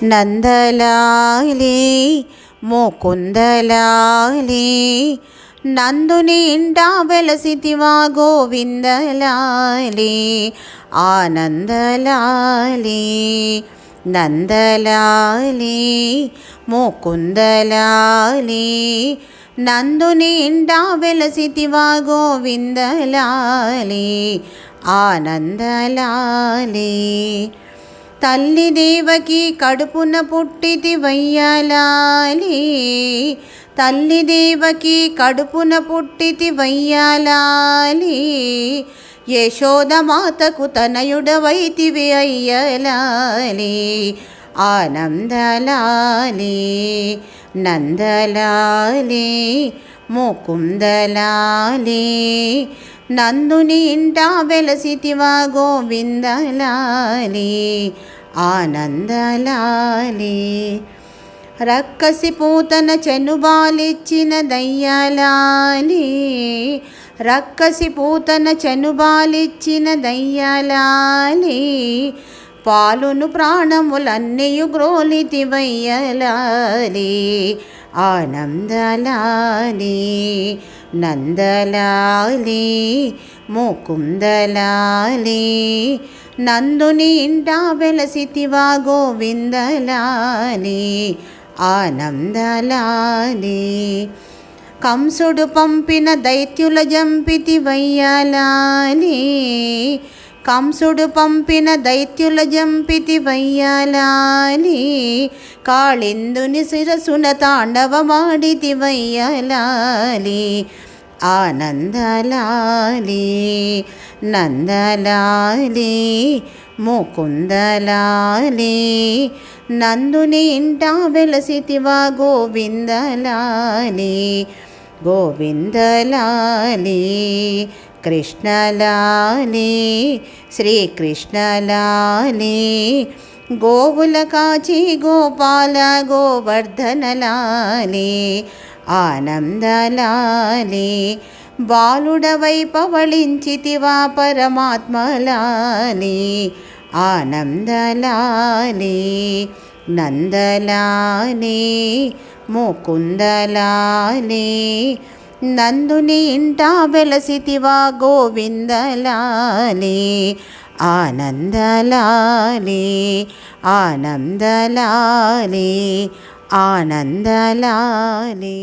నందలాలే ముకుందలాలే నందుని ఇంట వెలసితివా గోవిందలాలే ఆనందలాలే నందలాలే ముకుందలాలే నందుని ఇంట వెలసితివా గోవిందలాలే ఆనందలాలే తల్లి దేవకి కడుపున పుట్టితివయ్యాలాలే తల్లి దేవకి కడుపున పుట్టితివయ్యాలాలే యశోదమాతకు తనయుడవైతివి అయ్యలాలే ఆనందలాలే నందలాలే ముకుందలాలే నందుని ఇంట వెలసితివా గోవిందలాలే ఆనందలాలే రక్కసి పూతన చెనుబాలిచ్చిన దయ్యాలాలే రక్కసి పూతన చెనుబాలిచ్చిన దయ్యాలాలే పాలును ప్రాణములన్నయు గ్రోలితివయ్యలాలే ఆనందలాలే నందలాలే ముకుందలాలే నందుని ఇంట వెలసితివా గోవిందలాలే ఆనందలాలే కంసుడు పంపిన దైత్యుల జంపితివయ్యాలాలే కంసుడు పంపిన దైత్యుల జంపితివయ్యాలాలే కాళిందుని శిరసున తాండవమాడితివయ్యాలాలే ఆనందలాలే నందలాలే ముకుందలాలే నందుని ఇంట వెలసితివా గోవిందలాలే గోవిందలాలే కృష్ణలాలే శ్రీకృష్ణలాలే గోవుల కాచి గోపాల గోవర్ధనలాలే ఆనందలాలే బాలుడవై పవళించితివా పరమాత్మలాలే ఆనందలాలే నందలాలే ముకుందలాలే నందుని ఇంట వెలసితివా గోవిందలాలే ఆనందలాలే ఆనందలాలే ఆనందలాలే.